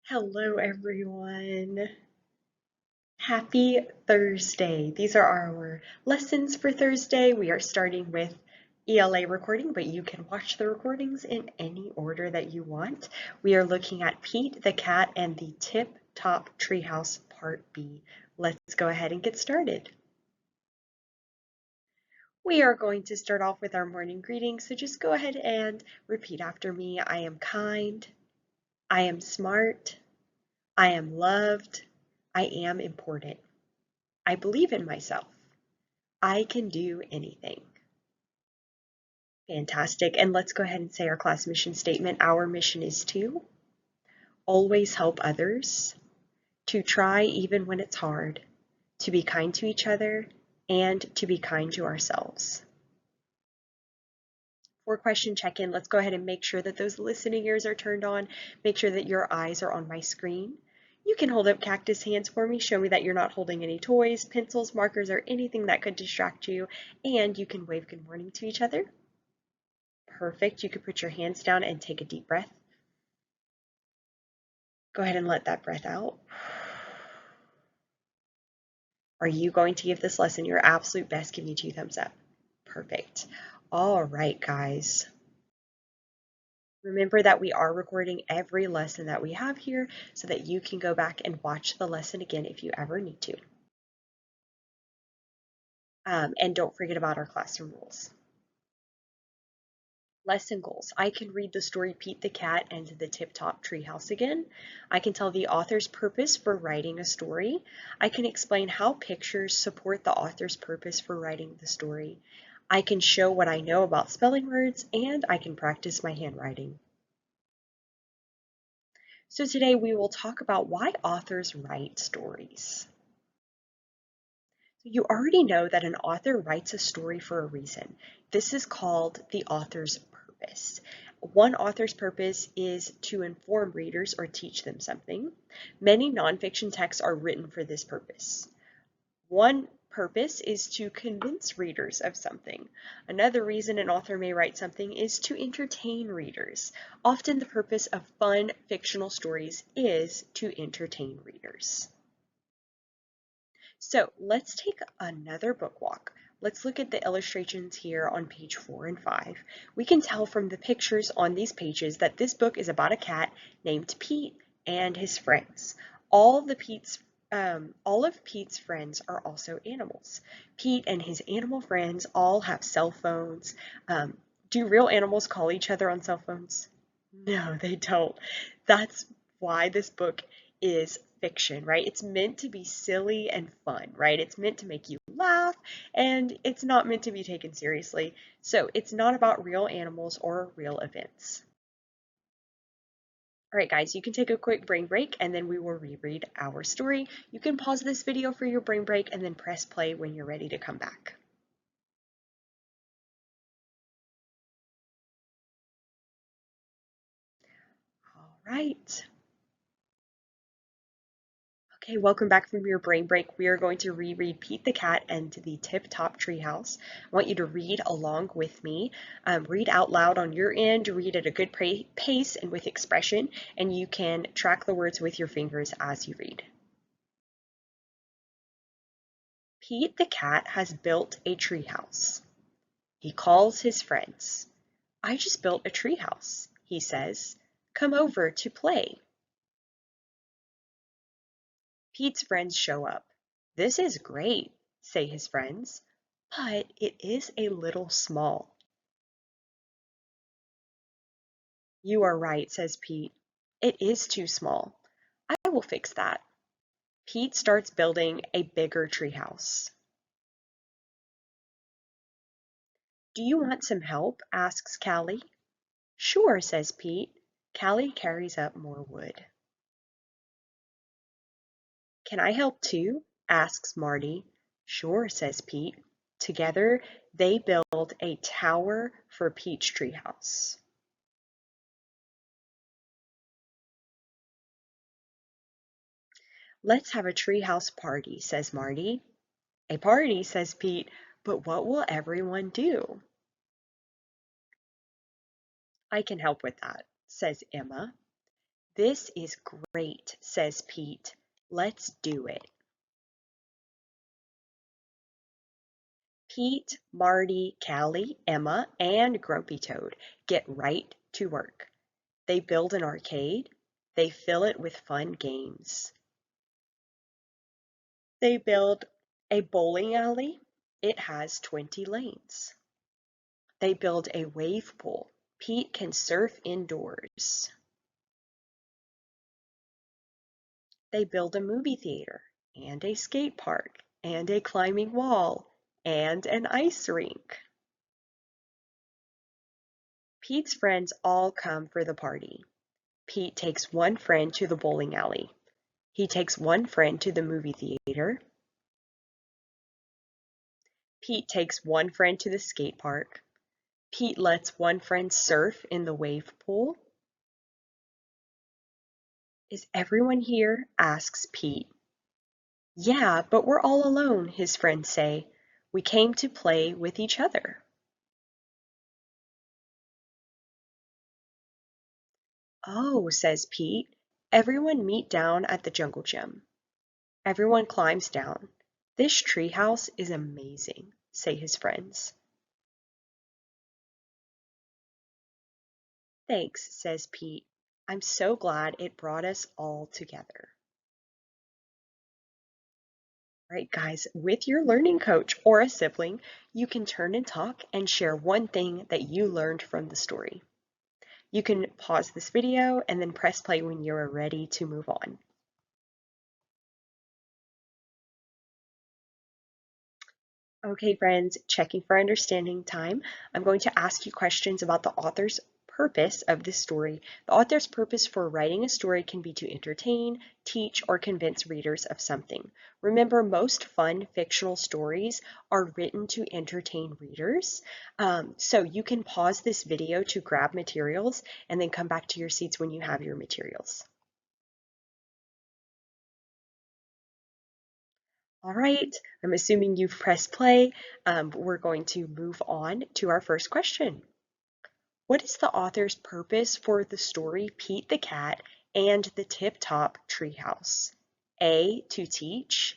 Hello, everyone. Happy Thursday. These are our lessons for Thursday. We are starting with ELA recording, but you can watch the recordings in any order that you want. We are looking at Pete the Cat and the Tip Top Treehouse Part B. Let's go ahead and get started. We are going to start off with our morning greetings, so just go ahead and repeat after me. I am kind. I am smart. I am loved. I am important. I believe in myself. I can do anything. Fantastic. And let's go ahead and say our class mission statement. Our mission is to always help others, to try even when it's hard, to be kind to each other, and to be kind to ourselves. For question check-in, let's go ahead and make sure that those listening ears are turned on. Make sure that your eyes are on my screen. You can hold up cactus hands for me, show me that you're not holding any toys, pencils, markers, or anything that could distract you, and you can wave good morning to each other. Perfect. You could put your hands down and take a deep breath. Go ahead and let that breath out. Are you going to give this lesson your absolute best? Give me 2 thumbs up. Perfect. All right, guys. Remember that we are recording every lesson that we have here so that you can go back and watch the lesson again if you ever need to. And don't forget about our classroom rules. Lesson goals. I can read the story Pete the Cat and the Tip Top Treehouse again. I can tell the author's purpose for writing a story. I can explain how pictures support the author's purpose for writing the story. I can show what I know about spelling words, and I can practice my handwriting. So today we will talk about why authors write stories. You already know that an author writes a story for a reason. This is called the author's purpose. One author's purpose is to inform readers or teach them something. Many nonfiction texts are written for this purpose. One purpose is to convince readers of something. Another reason an author may write something is to entertain readers. Often the purpose of fun fictional stories is to entertain readers. So let's take another book walk. Let's look at the illustrations here on page 4 and 5. We can tell from the pictures on these pages that this book is about a cat named Pete and his friends. All of Pete's friends are also animals. Pete and his animal friends all have cell phones. Do real animals call each other on cell phones? No, they don't. That's why this book is fiction, right? It's meant to be silly and fun, right? It's meant to make you laugh, and it's not meant to be taken seriously. So it's not about real animals or real events. All right, guys, you can take a quick brain break and then we will reread our story. You can pause this video for your brain break and then press play when you're ready to come back. All right. Okay, welcome back from your brain break. We are going to reread Pete the Cat and the Tip Top Treehouse. I want you to read along with me. Read out loud on your end, read at a good pace and with expression, and you can track the words with your fingers as you read. Pete the Cat has built a treehouse. He calls his friends. I just built a treehouse, he says. Come over to play. Pete's friends show up. This is great, say his friends, but it is a little small. You are right, says Pete. It is too small. I will fix that. Pete starts building a bigger treehouse. Do you want some help? Asks Callie. Sure, says Pete. Callie carries up more wood. Can I help too? Asks Marty. Sure, says Pete. Together, they build a tower for Pete's treehouse. Let's have a treehouse party, says Marty. A party, says Pete, but what will everyone do? I can help with that, says Emma. This is great, says Pete. Let's do it. Pete, Marty, Callie, Emma, and Grumpy Toad get right to work. They build an arcade. They fill it with fun games. They build a bowling alley. It has 20 lanes. They build a wave pool. Pete can surf indoors. They build a movie theater and a skate park and a climbing wall and an ice rink. Pete's friends all come for the party. Pete takes one friend to the bowling alley. He takes one friend to the movie theater. Pete takes one friend to the skate park. Pete lets one friend surf in the wave pool. Is everyone here? Asks Pete. Yeah, but we're all alone, his friends say. We came to play with each other. Oh, says Pete. Everyone meet down at the jungle gym. Everyone climbs down. This treehouse is amazing, say his friends. Thanks, says Pete. I'm so glad it brought us all together. Right, guys, with your learning coach or a sibling, you can turn and talk and share one thing that you learned from the story. You can pause this video and then press play when you're ready to move on. Okay, friends, checking for understanding time. I'm going to ask you questions about the author's purpose of this story. The author's purpose for writing a story can be to entertain, teach, or convince readers of something. Remember, most fun fictional stories are written to entertain readers. So you can pause this video to grab materials and then come back to your seats when you have your materials. All right, I'm assuming you've pressed play. We're going to move on to our first question. What is the author's purpose for the story Pete the Cat and the Tip Top Treehouse? A, to teach,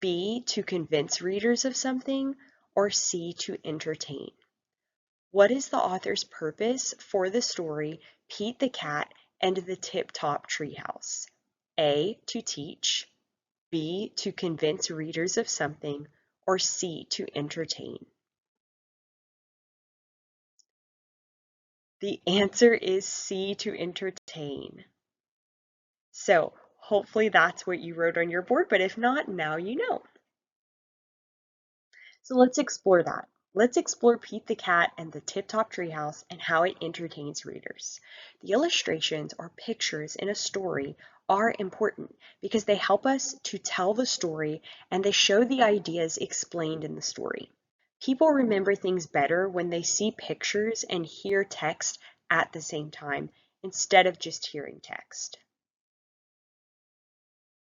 B, to convince readers of something, or C, to entertain? What is the author's purpose for the story Pete the Cat and the Tip Top Treehouse? A, to teach, B, to convince readers of something, or C, to entertain? The answer is C, to entertain. So hopefully that's what you wrote on your board, but if not, now you know. So let's explore that. Let's explore Pete the Cat and the Tip Top Treehouse and how it entertains readers. The illustrations or pictures in a story are important because they help us to tell the story and they show the ideas explained in the story. People remember things better when they see pictures and hear text at the same time instead of just hearing text.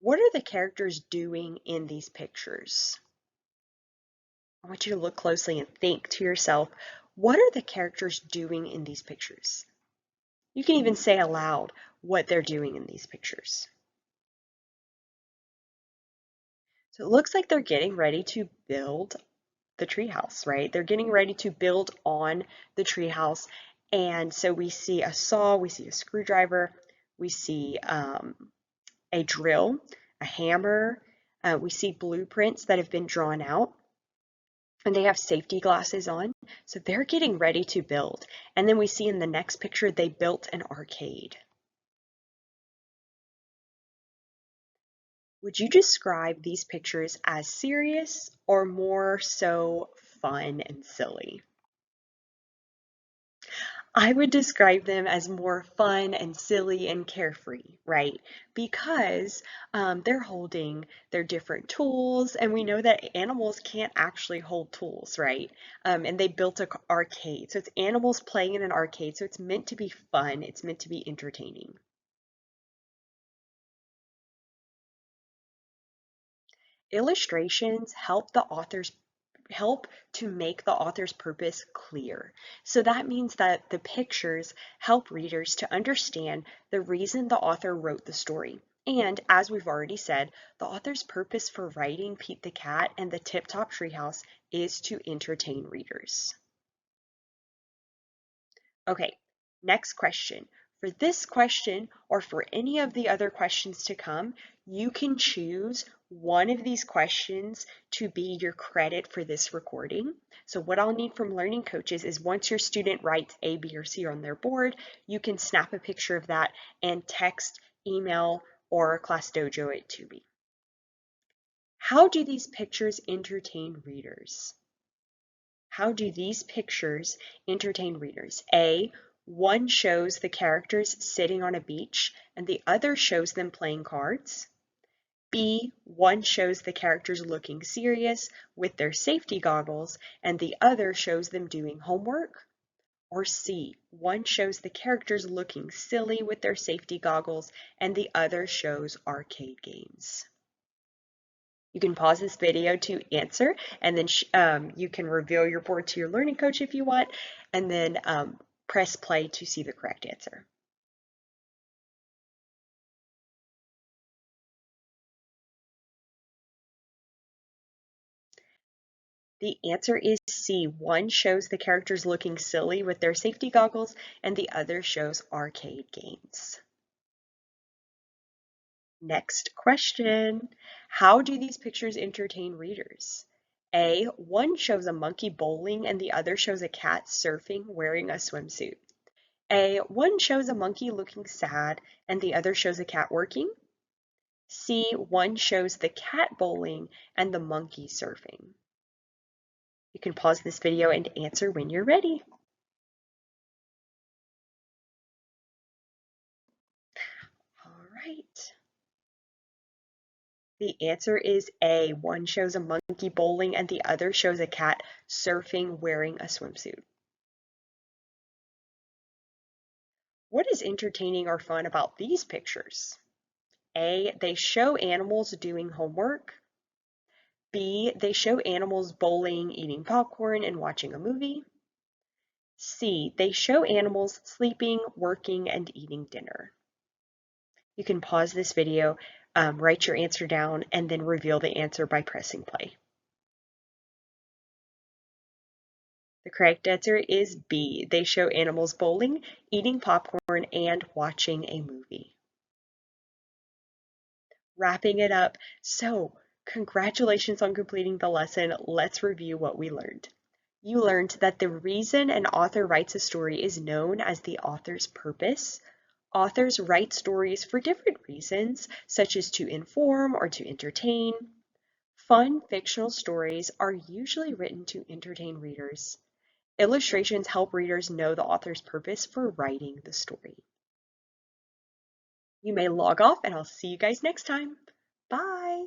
What are the characters doing in these pictures? I want you to look closely and think to yourself, what are the characters doing in these pictures? You can even say aloud what they're doing in these pictures. So it looks like they're getting ready to build the treehouse, right? They're getting ready to build on the treehouse. And so we see a saw, we see a screwdriver, we see a drill, a hammer, we see blueprints that have been drawn out. And they have safety glasses on. So they're getting ready to build. And then we see in the next picture, they built an arcade. Would you describe these pictures as serious or more so fun and silly? I would describe them as more fun and silly and carefree, right? Because they're holding their different tools, and we know that animals can't actually hold tools, right? And they built an arcade. So it's animals playing in an arcade, so it's meant to be fun, it's meant to be entertaining. Illustrations help the authors help to make the author's purpose clear. So that means that the pictures help readers to understand the reason the author wrote the story. And as we've already said, the author's purpose for writing Pete the Cat and the Tip Top Treehouse is to entertain readers. Okay, next question. For this question, or for any of the other questions to come, you can choose one of these questions to be your credit for this recording. So what I'll need from learning coaches is once your student writes A, B, or C on their board, you can snap a picture of that and text, email, or Class Dojo it to me. How do these pictures entertain readers? How do these pictures entertain readers? A, one shows the characters sitting on a beach and the other shows them playing cards. B, one shows the characters looking serious with their safety goggles and the other shows them doing homework. Or C, one shows the characters looking silly with their safety goggles and the other shows arcade games. You can pause this video to answer, and then you can reveal your board to your learning coach if you want, and then press play to see the correct answer. The answer is C. One shows the characters looking silly with their safety goggles, and the other shows arcade games. Next question. How do these pictures entertain readers? A, one shows a monkey bowling and the other shows a cat surfing wearing a swimsuit. A, one shows a monkey looking sad and the other shows a cat working. C, one shows the cat bowling and the monkey surfing. You can pause this video and answer when you're ready. All right. The answer is A, one shows a monkey bowling and the other shows a cat surfing wearing a swimsuit. What is entertaining or fun about these pictures? A, they show animals doing homework. B, they show animals bowling, eating popcorn, and watching a movie. C, they show animals sleeping, working, and eating dinner. You can pause this video, write your answer down, and then reveal the answer by pressing play. The correct answer is B. They show animals bowling, eating popcorn, and watching a movie. Wrapping it up. So, congratulations on completing the lesson. Let's review what we learned. You learned that the reason an author writes a story is known as the author's purpose. Authors write stories for different reasons, such as to inform or to entertain. Fun fictional stories are usually written to entertain readers. Illustrations help readers know the author's purpose for writing the story. You may log off and I'll see you guys next time. Bye!